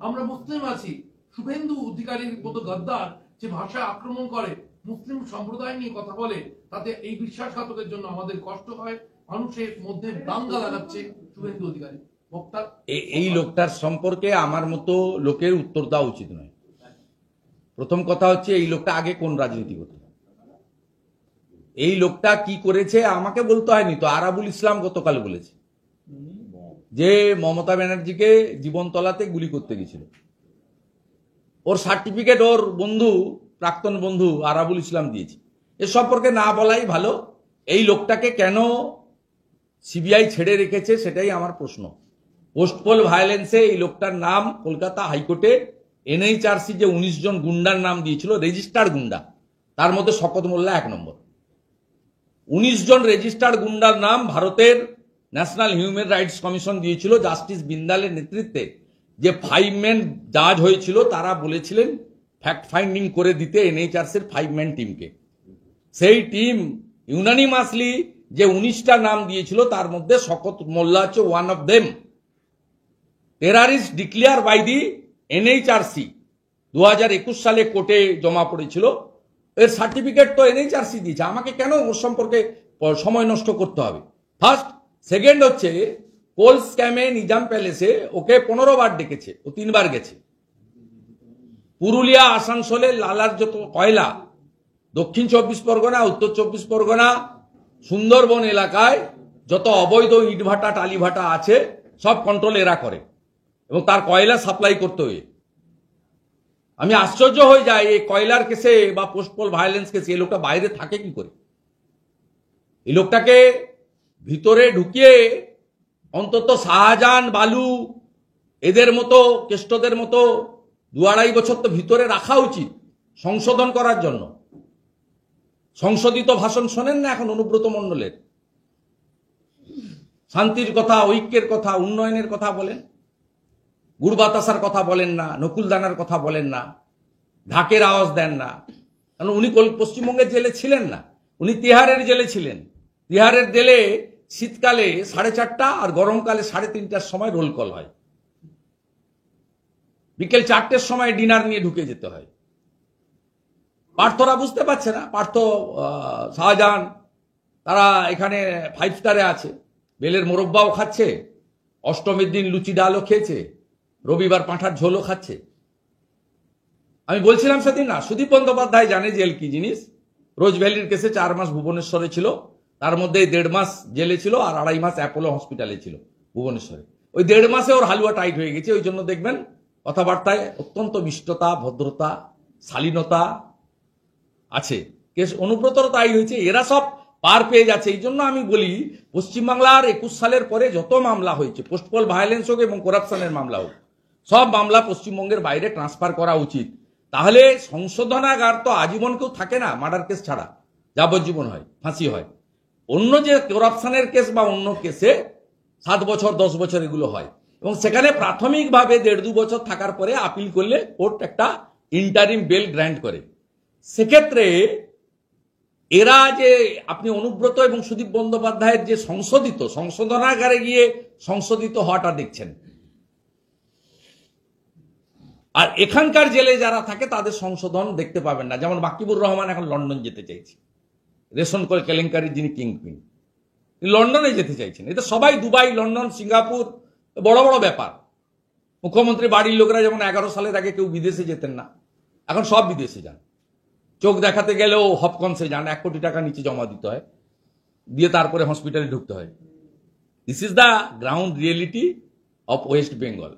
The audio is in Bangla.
আমরা মুসলিম আছি। শুভেন্দু অধিকারীর মতো গদ্দার যে ভাষায় আক্রমণ করে, মুসলিম সম্প্রদায় নিয়ে কথা বলে, তাতে এই বিশ্বাসঘাতকের জন্য আমাদের কষ্ট হয়। মানুষের মধ্যে দাঙ্গা লাগাচ্ছে শুভেন্দু অধিকারী বক্তা। এই লোকটার সম্পর্কে আমার মতো লোকের উত্তর দেওয়া উচিত নয়। প্রথম কথা হচ্ছে, এই লোকটা আগে কোন রাজনীতি করত, এই লোকটা কি করেছে আমাকে বলতে হয়নি তো। আরাবুল ইসলাম গতকাল বলেছে যে মমতা ব্যানার্জিকে জীবনতলাতে গুলি করতে গেছিল। ওর সার্টিফিকেট ওর বন্ধু, প্রাক্তন বন্ধু আরাবুল ইসলাম দিয়েছে। এ সম্পর্কে না বলাই ভালো। এই লোকটাকে কেন সিবিআই ছেড়ে রেখেছে সেটাই আমার প্রশ্ন। পোস্টপোল ভায়োলেন্সে এই লোকটার নাম কলকাতা হাইকোর্টে এনএইচআরসি যে 19 জন গুন্ডার নাম দিয়েছিল, রেজিস্টার্ড গুন্ডা, তার মধ্যে শকত মোল্লা 1 নম্বর। 19 জন রেজিস্টার্ড গুন্ডার নাম ভারতের ন্যাশনাল হিউম্যান রাইটস কমিশন দিয়েছিল। জাস্টিস বিন্দালের নেতৃত্বে যে 5 ম্যান জাজ হয়েছিল, তারা বলেছিলেন ফ্যাক্ট ফাইন্ডিং করে দিতে এনএইচআরসির 5 ম্যান টিমকে। সেই টিম ইউনানিমাসলি যে 19টা নাম দিয়েছিল, তার মধ্যে শকত মোল্লা হচ্ছে one of them. Terrorist declare by the NHRC 2021 সালে কোর্টে জমা পড়েছিল। এর সার্টিফিকেট তো এনএইচআরসি দিয়েছে, আমাকে কেন ওর সম্পর্কে সময় নষ্ট করতে হবে? ফার্স্ট। সেকেন্ড হচ্ছে, কোল স্ক্যামে নিজাম প্যালেসে ওকে 15 বার ডেকেছে, ও 3 বার গেছে। পুরুলিয়া, আসানসোলে লালার যত কয়লা, দক্ষিণ 24 পরগনা, উত্তর 24 পরগনা, সুন্দরবন এলাকায় যত অবৈধ ইটভাটা টালিভাটা আছে, সব কন্ট্রোল এরা করে এবং তার কয়লা সাপ্লাই করতে হয়ে। আমি আশ্চর্য হয়ে যাই এই কয়লার কেসে বা পোস্টপোল ভায়োলেন্স কেসে এই লোকটা বাইরে থাকে কি করে। এই লোকটাকে ভিতরে ঢুকিয়ে অন্তত শাহজাহান, বালু, এদের মতো কেষ্টদের মতো 2-2.5 বছর তো ভিতরে রাখা উচিত সংশোধন করার জন্য। সংশোধিত ভাষণ শোনেন না এখন অনুব্রত মণ্ডলের? শান্তির কথা, ঐক্যের কথা, উন্নয়নের কথা বলেন, গুড় বাতাসার কথা বলেন না, নকুলদানার কথা বলেন না, ঢাকের আওয়াজ দেন না। কারণ উনি পশ্চিমবঙ্গের জেলে ছিলেন না, উনি তিহারের জেলে ছিলেন। তিহারের জেলে শীতকালে 4:30 আর গরমকালে 3:30টার সময় রোল কল হয়। বিকেল 4টের সময় ডিনার নিয়ে ঢুকে যেতে হয়। পার্থরা বুঝতে পারছে না। পার্থ, শাহজাহান, তারা এখানে 5 স্টারে আছে, বেলের মোরব্বাও খাচ্ছে, অষ্টমীর দিন লুচি ডালও খেয়েছে, রবিবার পাঁঠার ঝোলও খাচ্ছে। আমি বলছিলাম সেদিন না, সুদীপ বন্দ্যোপাধ্যায় জানে জেল কি জিনিস। রোজ ভ্যালির কেসে 4 মাস ভুবনেশ্বরে ছিল, তার মধ্যে 1.5 মাস জেলে ছিল আর 2.5 মাস অ্যাপোলো হসপিটালে ছিল ভুবনেশ্বরে। ওই 1.5 মাসে ওর হালুয়া টাইট হয়ে গেছে। ওই জন্য দেখবেন কথাবার্তায় অত্যন্ত মিষ্টতা, ভদ্রতা, শালীনতা আছে। কেস অনুব্রতর তাই হয়েছে। এরা সব পার পেয়ে যাচ্ছে। এই জন্য আমি বলি, পশ্চিমবাংলার 21 সালের পরে যত মামলা হয়েছে, পোস্টপোল ভায়োলেন্স হোক এবং করাপশনের মামলা হোক, সব মামলা পশ্চিমবঙ্গের বাইরে ট্রান্সফার করা উচিত। তাহলে সংশোধনাগার তো আজীবন কেউ থাকে না, মার্ডার কেস ছাড়া যাবজ্জীবন হয়, ফাঁসি হয়। অন্য যে করাপশনের কেস বা অন্য কেসে 7 বছর 10 বছর এগুলো হয় এবং সেখানে প্রাথমিকভাবে 1.5-2 বছর থাকার পরে আপিল করলে কোর্ট একটা ইন্টারিম বেল গ্র্যান্ট করে। সেক্ষেত্রে এরা যে আপনি অনুব্রত এবং সুদীপ বন্দ্যোপাধ্যায়ের যে সংশোধনাগারে গিয়ে সংশোধিত হওয়াটা দেখছেন, আর এখানকার জেলে যারা থাকে তাদের সংশোধন দেখতে পাবেন না। যেমন বাকিবুর রহমান এখন লন্ডন যেতে চাইছে, রেশন করে কেলেঙ্কারির যিনি কিংপিন, লন্ডনে যেতে চাইছেন। এটা সবাই দুবাই, লন্ডন, সিঙ্গাপুর বড় বড় ব্যাপার। মুখ্যমন্ত্রী বাড়ির লোকেরা যেমন 11 সালের আগে কেউ বিদেশে যেতেন না, এখন সব বিদেশে যান। চোখ দেখাতে গেলেও হপকন্সে যান, 1 কোটি টাকা নিচে জমা দিতে হয়, দিয়ে তারপরে হসপিটালে ঢুকতে হয়। This is the ground reality of West Bengal.